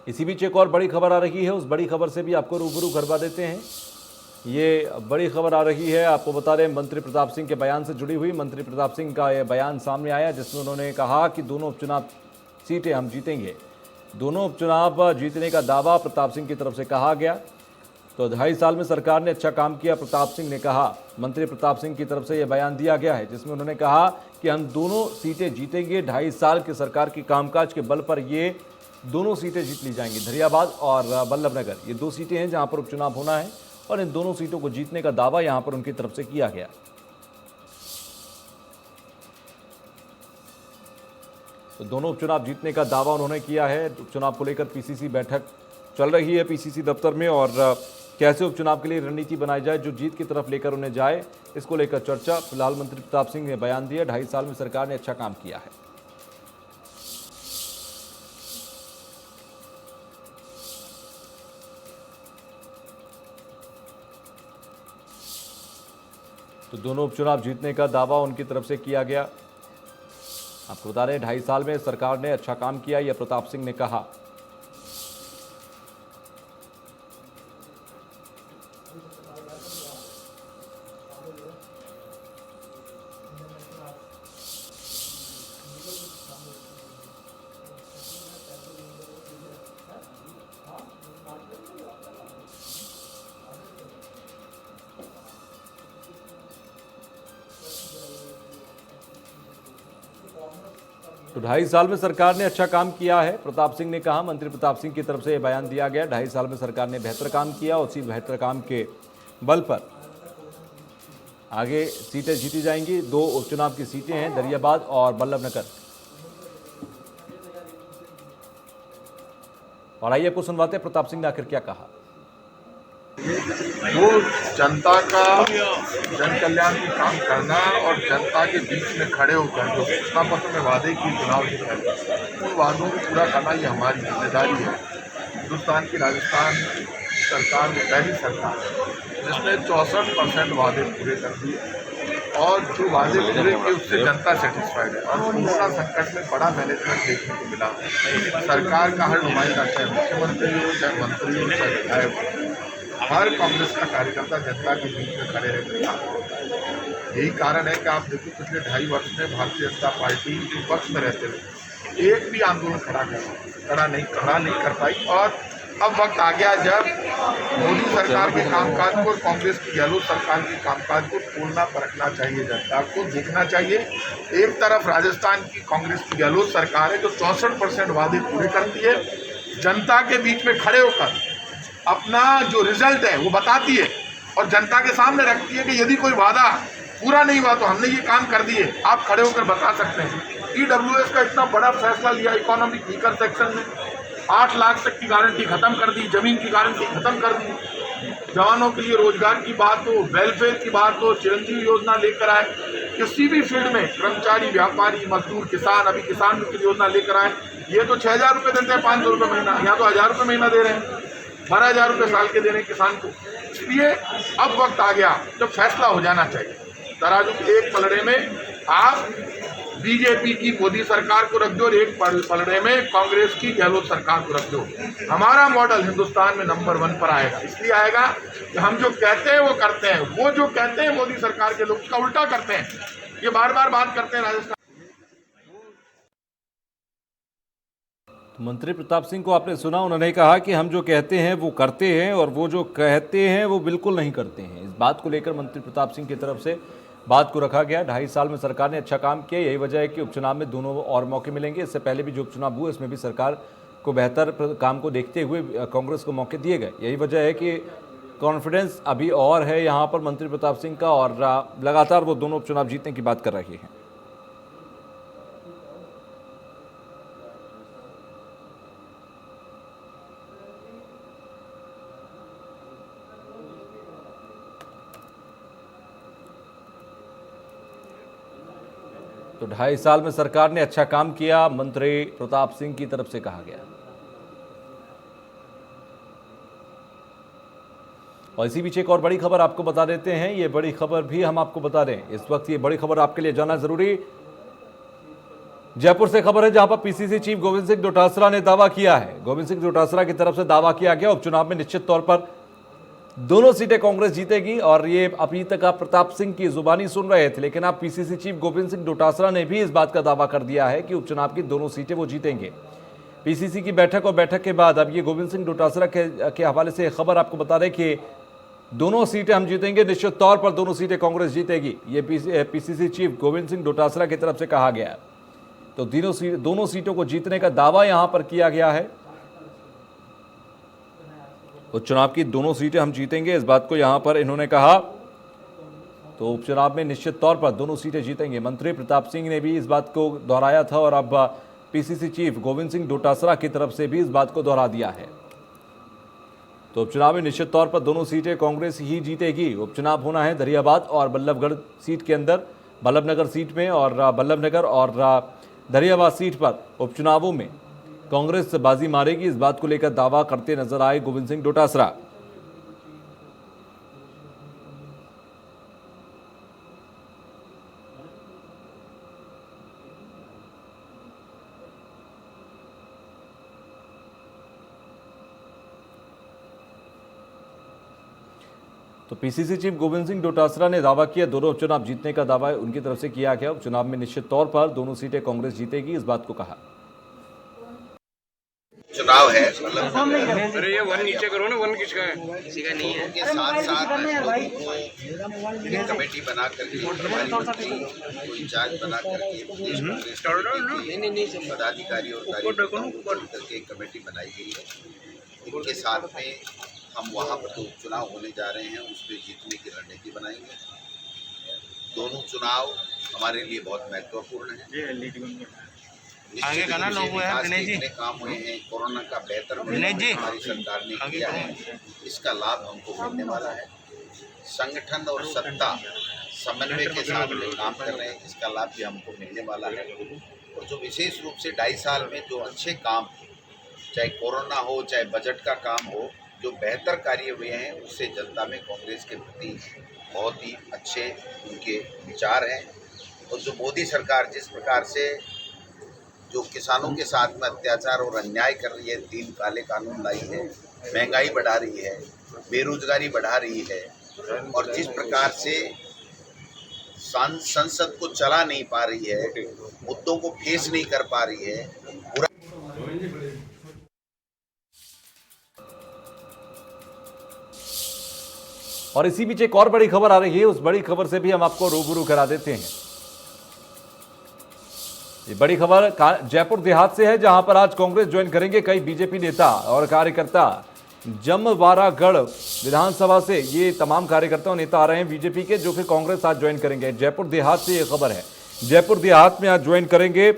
इसी बीच एक और बड़ी खबर आ रही है, उस बड़ी खबर से भी आपको रूबरू करवा देते हैं। ये बड़ी खबर आ रही है, आपको बता रहे हैं मंत्री प्रताप सिंह के बयान से जुड़ी हुई। मंत्री प्रताप सिंह का यह बयान सामने आया जिसमें उन्होंने कहा कि दोनों उपचुनाव सीटें हम जीतेंगे। दोनों उपचुनाव जीतने का दावा प्रताप सिंह की तरफ से कहा गया। तो 2.5 साल में सरकार ने अच्छा काम किया, प्रताप सिंह ने कहा। मंत्री प्रताप सिंह की तरफ से यह बयान दिया गया है जिसमें उन्होंने कहा कि हम दोनों सीटें जीतेंगे। 2.5 साल की सरकार की कामकाज के बल पर ये दोनों सीटें जीत ली जाएंगी। धरियाबाद और बल्लभनगर, ये 2 सीटें हैं जहां पर उपचुनाव होना है और इन दोनों सीटों को जीतने का दावा यहां पर उनकी तरफ से किया गया। तो दोनों उपचुनाव जीतने का दावा उन्होंने किया है। उपचुनाव को लेकर पीसीसी बैठक चल रही है पीसीसी दफ्तर में, और कैसे उपचुनाव के लिए रणनीति बनाई जाए, जो जीत की तरफ लेकर उन्हें जाए, इसको लेकर चर्चा। फिलहाल मंत्री प्रताप सिंह ने बयान दिया, 2.5 साल में सरकार ने अच्छा काम किया है। तो दोनों उपचुनाव जीतने का दावा उनकी तरफ से किया गया। आपको बता रहे हैं 2.5 साल में सरकार ने अच्छा काम किया, यह प्रताप सिंह ने कहा। तो 2.5 साल में सरकार ने अच्छा काम किया है, प्रताप सिंह ने कहा। मंत्री प्रताप सिंह की तरफ से यह बयान दिया गया। 2.5 साल में सरकार ने बेहतर काम किया, उसी बेहतर काम के बल पर आगे सीटें जीती जाएंगी। 2 उपचुनाव की सीटें हैं, दरियाबाद और बल्लभनगर। और आइए आपको सुनवाते हैं प्रताप सिंह ने आखिर क्या कहा। वो जनता का जन कल्याण की काम करना और जनता के बीच में खड़े होकर जो घोषणा पत्र में वादे की चुनाव जीतना, उन वादों को पूरा करना ये हमारी जिम्मेदारी है। हिंदुस्तान की राजस्थान सरकार वो पहली सरकार है जिसने 64% वादे पूरे कर दिए, और जो वादे पूरे किए उससे जनता सेटिस्फाइड है। और कोरोना संकट में बड़ा मैनेजमेंट देखने को मिला। सरकार का हर नुमाइंदा, चाहे मुख्यमंत्री हो, चाहे मंत्री हो, चाहे विधायक हो, हर कांग्रेस का कार्यकर्ता जनता के बीच में खड़े रहकर काम करता है। यही कारण है कि आप देखिए पिछले 2.5 वर्ष में भारतीय जनता पार्टी विपक्ष में रहते हुए एक भी आंदोलन खड़ा नहीं कर पाई। और अब वक्त आ गया जब मोदी सरकार के कामकाज को, कांग्रेस की गहलोत सरकार के कामकाज को तोड़ना परखना चाहिए। जनता को देखना चाहिए। एक तरफ राजस्थान की कांग्रेस की गहलोत सरकार है जो 64% वादे पूरे करती है, जनता के बीच में खड़े होकर अपना जो रिजल्ट है वो बताती है और जनता के सामने रखती है कि यदि कोई वादा पूरा नहीं हुआ तो हमने ये काम कर दिए, आप खड़े होकर बता सकते हैं। ईडब्ल्यूएस का इतना बड़ा फैसला लिया, इकोनॉमिक वीकर सेक्शन में 8 लाख तक की गारंटी खत्म कर दी, जमीन की गारंटी खत्म कर दी, जवानों के लिए रोजगार की बात हो, वेलफेयर की बात हो, चिरंजीवी योजना लेकर आए। किसी भी फील्ड में कर्मचारी, व्यापारी, मजदूर, किसान, अभी किसान की योजना लेकर आए। ये तो 6,000 रुपये देते हैं, 500 रुपये महीना, यहाँ तो 1,000 रुपये महीना दे रहे हैं, 12,000 रुपये साल के दे रहे हैं किसान को। इसलिए अब वक्त आ गया जब फैसला हो जाना चाहिए। तराजू के एक पलड़े में आप बीजेपी की मोदी सरकार को रख दो और एक पलड़े में कांग्रेस की गहलोत सरकार को रख दो। हमारा मॉडल हिंदुस्तान में नंबर 1 पर आएगा। इसलिए आएगा कि हम जो कहते हैं वो करते हैं। वो जो कहते हैं मोदी सरकार के लोग उसका उल्टा करते हैं। ये बार बार बात करते हैं राजस्थान। मंत्री प्रताप सिंह को आपने सुना, उन्होंने कहा कि हम जो कहते हैं वो करते हैं और वो जो कहते हैं वो बिल्कुल नहीं करते हैं। इस बात को लेकर मंत्री प्रताप सिंह की तरफ से बात को रखा गया। 2.5 साल में सरकार ने अच्छा काम किया, यही वजह है कि उपचुनाव में दोनों और मौके मिलेंगे। इससे पहले भी जो उपचुनाव हुए इसमें भी सरकार को बेहतर काम को देखते हुए कांग्रेस को मौके दिए गए। यही वजह है कि कॉन्फिडेंस अभी और है यहाँ पर मंत्री प्रताप सिंह का, और लगातार वो दोनों उपचुनाव जीतने की बात कर रहे हैं। तो 2.5 साल में सरकार ने अच्छा काम किया, मंत्री प्रताप सिंह की तरफ से कहा गया। और इसी बीच एक और बड़ी खबर आपको बता देते हैं। ये बड़ी खबर भी हम आपको बता दें, इस वक्त ये बड़ी खबर आपके लिए जानना जरूरी। जयपुर से खबर है जहां पर पीसीसी चीफ गोविंद सिंह डोटासरा ने दावा किया है। गोविंद सिंह डोटासरा की तरफ से दावा किया गया उपचुनाव में निश्चित तौर पर दोनों सीटें कांग्रेस जीतेगी। और ये अभी तक आप प्रताप सिंह की जुबानी सुन रहे थे, लेकिन आप पीसीसी चीफ गोविंद सिंह डोटासरा ने भी इस बात का दावा कर दिया है कि उपचुनाव की दोनों सीटें वो जीतेंगे। पीसीसी की बैठक और बैठक के बाद अब ये गोविंद सिंह डोटासरा के हवाले से खबर आपको बता दें कि दोनों सीटें हम जीतेंगे, निश्चित तौर पर दोनों सीटें कांग्रेस जीतेगी। ये पीसीसी चीफ गोविंद सिंह डोटासरा की तरफ से कहा गया है। तो दोनों सीटों को जीतने का दावा यहां पर किया गया है। उपचुनाव की दोनों सीटें हम जीतेंगे, इस बात को यहां पर इन्होंने कहा। तो उपचुनाव में निश्चित तौर पर दोनों सीटें जीतेंगे। मंत्री प्रताप सिंह ने भी इस बात को दोहराया था और अब पीसीसी चीफ गोविंद सिंह डोटासरा की तरफ से भी इस बात को दोहरा दिया है। तो उपचुनाव में निश्चित तौर पर दोनों सीटें कांग्रेस ही जीतेगी। उपचुनाव होना है दरियाबाद और बल्लभगढ़ सीट के अंदर, बल्लभनगर सीट में, और बल्लभनगर और दरियाबाद सीट पर उपचुनावों में कांग्रेस बाजी मारेगी। इस बात को लेकर दावा करते नजर आए गोविंद सिंह डोटासरा। तो पीसीसी चीफ गोविंद सिंह डोटासरा ने दावा किया दोनों उपचुनाव जीतने का दावा उनकी तरफ से किया गया। उपचुनाव में निश्चित तौर पर दोनों सीटें कांग्रेस जीतेगी, इस बात को कहा। चुनाव है मतलब अरे ये वन नीचे करो ना, वन किसका है? किसी का नहीं है। के साथ साथ लोगों को एक कमेटी बना करके प्रभारी मंत्री को इंचार्ज बना करके प्रदेश कांग्रेस कमेटी के पदाधिकारी और कार्यकर्ताओं करके एक कमेटी बनाई गई है। इनके साथ में हम वहाँ पर जो उपचुनाव होने जा रहे हैं उसमें जीतने की रणनीति बनाएंगे। दोनों चुनाव हमारे लिए बहुत महत्वपूर्ण है। आगे का ना लोगो है दिनेश जी, इतने काम हुए हैं, कोरोना का बेहतर हमारी सरकार ने किया है, इसका लाभ हमको मिलने वाला है। संगठन और सत्ता समन्वय के साथ में काम कर रहे हैं, इसका लाभ भी हमको मिलने वाला है। और जो विशेष रूप से 2.5 साल में जो अच्छे काम, चाहे कोरोना हो चाहे बजट का काम हो, जो बेहतर कार्य हुए हैं उससे जनता में कांग्रेस के प्रति बहुत ही अच्छे उनके विचार हैं। और जो मोदी सरकार जिस प्रकार से जो किसानों के साथ में अत्याचार और अन्याय कर रही है, 3 काले कानून लाई है, महंगाई बढ़ा रही है, बेरोजगारी बढ़ा रही है, और जिस प्रकार से संसद को चला नहीं पा रही है, मुद्दों को फेस नहीं कर पा रही है, पूरा और इसी बीच एक और बड़ी खबर आ रही है, उस बड़ी खबर से भी हम आपको रूबरू करा देते हैं। ये बड़ी खबर जयपुर देहात से है, जहां पर आज कांग्रेस ज्वाइन करेंगे कई बीजेपी नेता और कार्यकर्ता। जमवारागढ़ विधानसभा से ये तमाम कार्यकर्ता और नेता आ रहे हैं बीजेपी के, जो कि कांग्रेस आज ज्वाइन करेंगे। जयपुर देहात से ये खबर है, जयपुर देहात में आज ज्वाइन करेंगे।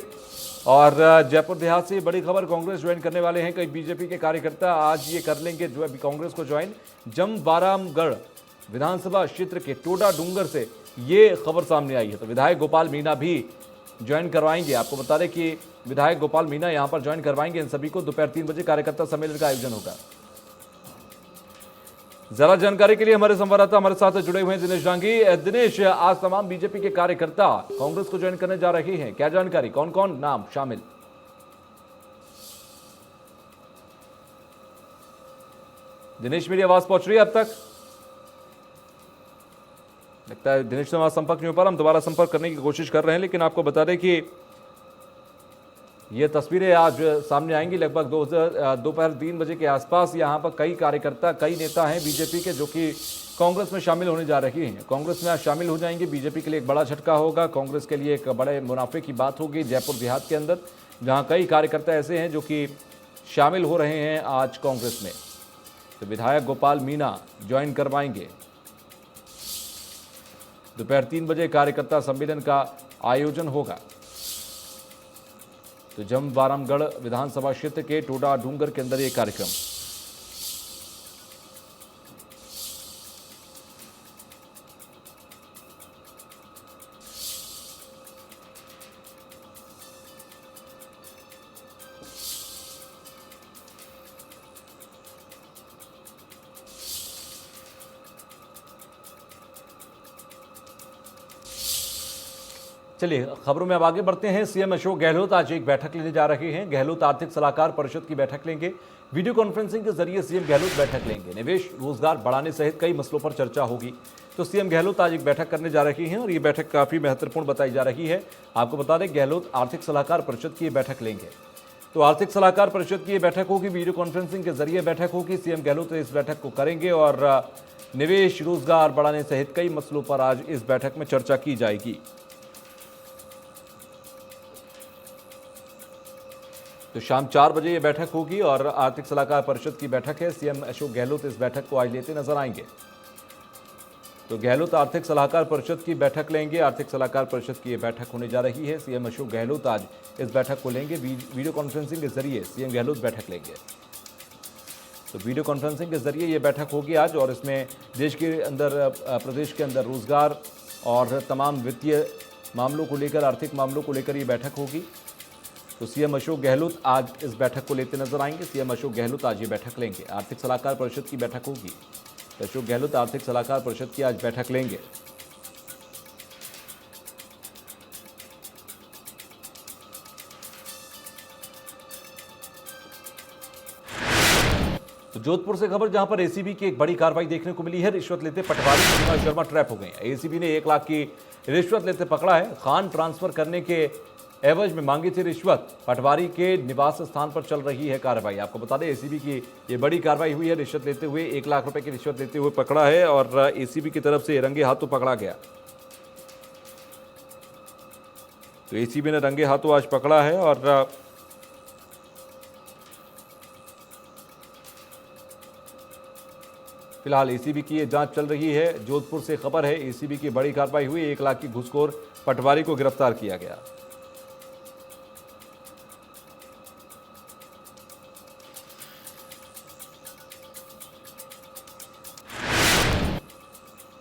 और जयपुर देहात से ये बड़ी खबर, कांग्रेस ज्वाइन करने वाले हैं कई बीजेपी के कार्यकर्ता, आज ये कर लेंगे जो अभी कांग्रेस को ज्वाइन। जमवारागढ़ विधानसभा क्षेत्र के टोडा डूंगर से ये खबर सामने आई है। तो विधायक गोपाल मीणा भी ज्वाइन करवाएंगे। आपको बता दें कि विधायक गोपाल मीणा यहां पर ज्वाइन करवाएंगे इन सभी को। दोपहर 3 बजे कार्यकर्ता सम्मेलन का आयोजन होगा। जरा जानकारी के लिए हमारे संवाददाता हमारे साथ जुड़े हुए हैं दिनेश डांगी। दिनेश, आज तमाम बीजेपी के कार्यकर्ता कांग्रेस को ज्वाइन करने जा रहे हैं, क्या जानकारी, कौन कौन नाम शामिल? दिनेश, मेरी आवाज पहुंच रही है अब तक? लगता है दिनेश से हमारा संपर्क नहीं हो पा रहा, हम दोबारा संपर्क करने की कोशिश कर रहे हैं। लेकिन आपको बता दें कि ये तस्वीरें आज सामने आएंगी लगभग दोपहर 3 बजे के आसपास। यहाँ पर कई कार्यकर्ता, कई नेता हैं बीजेपी के जो कि कांग्रेस में शामिल होने जा रहे हैं। कांग्रेस में आज शामिल हो जाएंगे। बीजेपी के लिए एक बड़ा झटका होगा, कांग्रेस के लिए एक बड़े मुनाफे की बात होगी जयपुर देहात के अंदर, जहाँ कई कार्यकर्ता ऐसे हैं जो कि शामिल हो रहे हैं आज कांग्रेस में। तो विधायक गोपाल मीणा ज्वाइन करवाएंगे। दोपहर 3 बजे कार्यकर्ता सम्मेलन का आयोजन होगा। तो जमवारागढ़ विधानसभा क्षेत्र के टोडा डूंगर के अंदर ये कार्यक्रम। चलिए खबरों में अब आगे बढ़ते हैं। सीएम अशोक गहलोत आज एक बैठक लेने जा रहे हैं। गहलोत आर्थिक सलाहकार परिषद की बैठक लेंगे। वीडियो कॉन्फ्रेंसिंग के जरिए सीएम गहलोत बैठक लेंगे। निवेश रोजगार बढ़ाने सहित कई मसलों पर चर्चा होगी। तो सीएम गहलोत आज एक बैठक करने जा रही हैं और ये बैठक काफी महत्वपूर्ण बताई जा रही है। आपको बता दें, गहलोत आर्थिक सलाहकार परिषद की बैठक लेंगे। तो आर्थिक सलाहकार परिषद की ये बैठक होगी, वीडियो कॉन्फ्रेंसिंग के जरिए बैठक होगी। सीएम गहलोत इस बैठक को करेंगे और निवेश रोजगार बढ़ाने सहित कई मसलों पर आज इस बैठक में चर्चा की जाएगी। तो शाम 4 बजे ये बैठक होगी और आर्थिक सलाहकार परिषद की बैठक है। सीएम अशोक गहलोत इस बैठक को आज लेते नजर आएंगे। तो गहलोत आर्थिक सलाहकार परिषद की बैठक लेंगे। आर्थिक सलाहकार परिषद की ये बैठक होने जा रही है। सीएम अशोक गहलोत आज इस बैठक को लेंगे। वीडियो कॉन्फ्रेंसिंग के जरिए सीएम गहलोत बैठक लेंगे। तो वीडियो कॉन्फ्रेंसिंग के जरिए ये बैठक होगी आज और इसमें देश के अंदर, प्रदेश के अंदर रोजगार और तमाम वित्तीय मामलों को लेकर, आर्थिक मामलों को लेकर ये बैठक होगी। तो सीएम अशोक गहलोत आज इस बैठक को लेते नजर आएंगे। सीएम अशोक गहलोत आज ये बैठक लेंगे। आर्थिक सलाहकार परिषद की बैठक होगी। अशोक गहलोत आर्थिक सलाहकार परिषद की आज बैठक लेंगे। तो जोधपुर से खबर, जहां पर एसीबी की एक बड़ी कार्रवाई देखने को मिली है। रिश्वत लेते पटवारी सीमा शर्मा ट्रैप हो गए हैं। एसीबी ने 1 लाख की रिश्वत लेते पकड़ा है। खान ट्रांसफर करने के एवज में मांगी थी रिश्वत। पटवारी के निवास स्थान पर चल रही है कार्रवाई। आपको बता दें, एसीबी की ये बड़ी कार्रवाई हुई है। रिश्वत लेते हुए 1 लाख रुपए की रिश्वत लेते हुए पकड़ा है और एसीबी की तरफ से रंगे हाथों पकड़ा गया। तो एसीबी ने रंगे हाथों आज पकड़ा है और फिलहाल एसीबी की ये जांच चल रही है। जोधपुर से खबर है, एसीबी की बड़ी कार्रवाई हुई। 1 लाख की घूसखोर पटवारी को गिरफ्तार किया गया।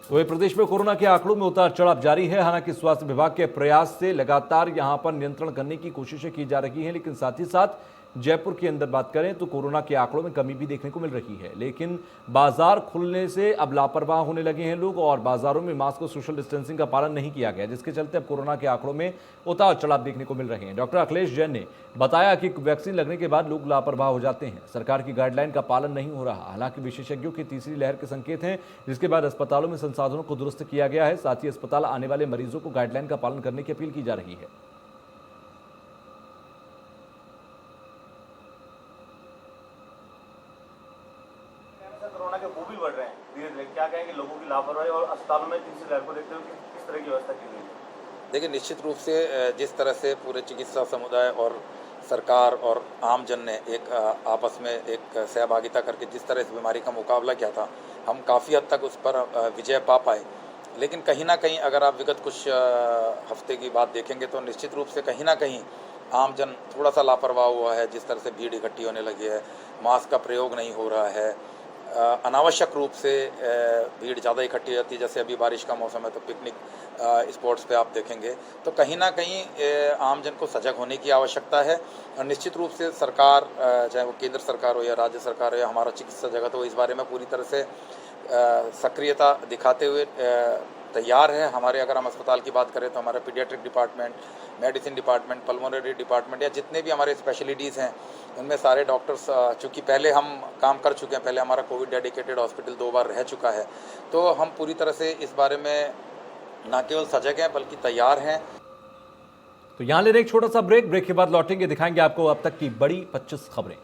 तो प्रदेश में कोरोना के आंकड़ों में उतार चढ़ाव जारी है। हालांकि स्वास्थ्य विभाग के प्रयास से लगातार यहां पर नियंत्रण करने की कोशिशें की जा रही हैं, लेकिन साथ ही साथ जयपुर के अंदर बात करें तो कोरोना के आंकड़ों में कमी भी देखने को मिल रही है। लेकिन बाजार खुलने से अब लापरवाह होने लगे हैं लोग और बाजारों में मास्क और सोशल डिस्टेंसिंग का पालन नहीं किया गया, जिसके चलते अब कोरोना के आंकड़ों में उतार चढ़ाव देखने को मिल रहे हैं। डॉक्टर अखिलेश जैन ने बताया कि वैक्सीन लगने के बाद लोग लापरवाह हो जाते हैं। सरकार की गाइडलाइन का पालन नहीं हो रहा। हालांकि विशेषज्ञों की तीसरी लहर के संकेत हैं, जिसके बाद अस्पतालों में संसाधनों को दुरुस्त किया गया है। साथ ही अस्पताल आने वाले मरीजों को गाइडलाइन का पालन करने की अपील की जा रही है। कोरोना के वो भी बढ़ रहे हैं धीरे धीरे, क्या कहेंगे लोगों की लापरवाही और अस्पतालों में तीसरी लहर को देखते हुए किस तरह की व्यवस्था की गई है? देखिए, निश्चित रूप से जिस तरह से पूरे चिकित्सा समुदाय और सरकार और आमजन ने एक आपस में एक सहभागिता करके जिस तरह इस बीमारी का मुकाबला किया था, हम काफ़ी हद तक उस पर विजय पा पाए। लेकिन कहीं ना कहीं अगर आप विगत कुछ हफ्ते की बात देखेंगे तो निश्चित रूप से कहीं ना कहीं आमजन थोड़ा सा लापरवाह हुआ है। जिस तरह से भीड़ इकट्ठी होने लगी है, मास्क का प्रयोग नहीं हो रहा है, अनावश्यक रूप से भीड़ ज़्यादा इकट्ठी होती है। जैसे अभी बारिश का मौसम है तो पिकनिक स्पॉट्स पे आप देखेंगे, तो कहीं ना कहीं आमजन को सजग होने की आवश्यकता है। और निश्चित रूप से सरकार, चाहे वो केंद्र सरकार हो या राज्य सरकार हो या हमारा चिकित्सा जगत हो, इस बारे में पूरी तरह से सक्रियता दिखाते हुए तैयार है। हमारे अगर हम अस्पताल की बात करें तो हमारा paediatric department, medicine department, pulmonary department या जितने भी हमारे स्पेशलिटीज़ हैं, उनमें सारे डॉक्टर्स, चूँकि पहले हम काम कर चुके हैं, पहले हमारा कोविड डेडिकेटेड हॉस्पिटल 2 बार रह चुका है, तो हम पूरी तरह से इस बारे में न केवल सजग हैं बल्कि तैयार हैं। तो यहाँ ले रहे एक छोटा सा ब्रेक के बाद लौटेंगे, दिखाएंगे आपको अब तक की बड़ी 25 खबरें।